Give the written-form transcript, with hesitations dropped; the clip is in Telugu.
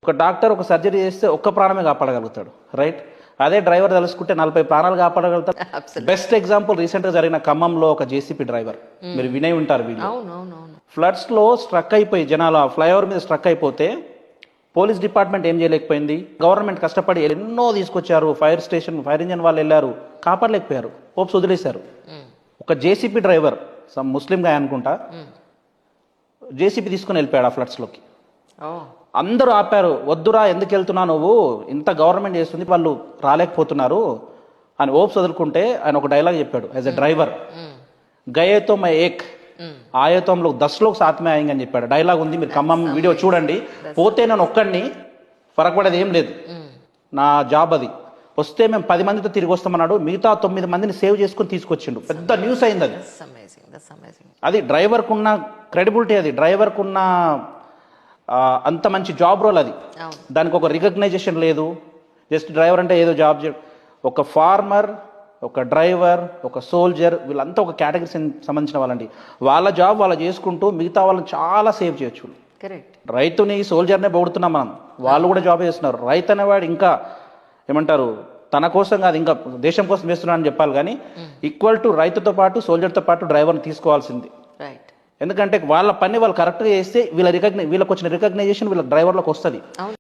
ఒక డాక్టర్ ఒక సర్జరీ చేస్తే ఒక్క ప్రాణమే కాపాడగలుగుతాడు, రైట్? అదే డ్రైవర్ తెలుసుకుంటే 40 ప్రాణాలు కాపాడగలుగుతాడు. బెస్ట్ ఎగ్జాంపుల్ రీసెంట్ గా జరిగిన ఖమ్మంలో ఒక జేసీపీ డ్రైవర్, మీరు వినే ఉంటారు వీడియో. ఫ్లడ్స్ లో స్ట్రక్ అయిపోయి జనాలు ఆ ఫ్లైఓవర్ మీద స్ట్రక్ అయిపోతే పోలీస్ డిపార్ట్మెంట్ ఏం చేయలేకపోయింది. గవర్నమెంట్ కష్టపడి ఎన్నో తీసుకొచ్చారు, ఫైర్ స్టేషన్ ఫైర్ ఇంజన్ వాళ్ళు వెళ్ళారు, కాపాడలేకపోయారు, హోప్స్ వదిలేశారు. ఒక జేసీపీ డ్రైవర్, సమ్ ముస్లిం గా అనుకుంటా, జేసీపీ తీసుకుని వెళ్ళిపోయాడు ఆ ఫ్లడ్స్ లోకి. అందరూ ఆపారు, వద్దురా ఎందుకు వెళ్తున్నా నువ్వు, ఇంత గవర్నమెంట్ చేస్తుంది వాళ్ళు రాలేకపోతున్నారు అని హోప్స్ వదులుకుంటే ఆయన ఒక డైలాగ్ చెప్పాడు యాజ్ ఎ డ్రైవర్, గయేతో మై ఏక్ ఆయతంలో 10 లోకి సాత్మే ఆయంగా అని చెప్పాడు. డైలాగ్ ఉంది, మీరు ఖమ్మం వీడియో చూడండి. పోతే నేను ఒక్కడిని ఫరకపడేది ఏం లేదు, నా జాబ్ అది. వస్తే మేము 10 మందితో తిరిగి వస్తామన్నాడు, మిగతా 9 మందిని సేవ్ చేసుకుని తీసుకొచ్చిండు. పెద్ద న్యూస్ అయింది అది. అది డ్రైవర్కు ఉన్న క్రెడిబిలిటీ, అది డ్రైవర్కు ఉన్న అంత మంచి జాబ్ రోల్ అది. దానికి ఒక రికగ్నైజేషన్ లేదు. జస్ట్ డ్రైవర్ అంటే ఏదో జాబ్ చేయడం. ఒక ఫార్మర్, ఒక డ్రైవర్, ఒక సోల్జర్, వీళ్ళంతా ఒక కేటగిరీ సంబంధించిన వాళ్ళండి. వాళ్ళ జాబ్ వాళ్ళు చేసుకుంటూ మిగతా వాళ్ళని చాలా సేవ్ చేయొచ్చు. రైతుని సోల్జర్నే పొగుడుతున్నాం మనం, వాళ్ళు కూడా జాబ్ చేస్తున్నారు. రైతు అనేవాడు ఇంకా ఏమంటారు, తన కోసం కాదు ఇంకా దేశం కోసం చేస్తున్నాడు అని చెప్పాలి. కానీ ఈక్వల్ టు రైతుతో పాటు సోల్జర్తో పాటు డ్రైవర్ని తీసుకోవాల్సింది. ఎందుకంటే వాళ్ళ పని వాళ్ళు కరెక్ట్గా చేస్తే వీళ్ళకి వచ్చిన రికగ్నైజేషన్ వీళ్ళ డ్రైవర్లకు వస్తుంది.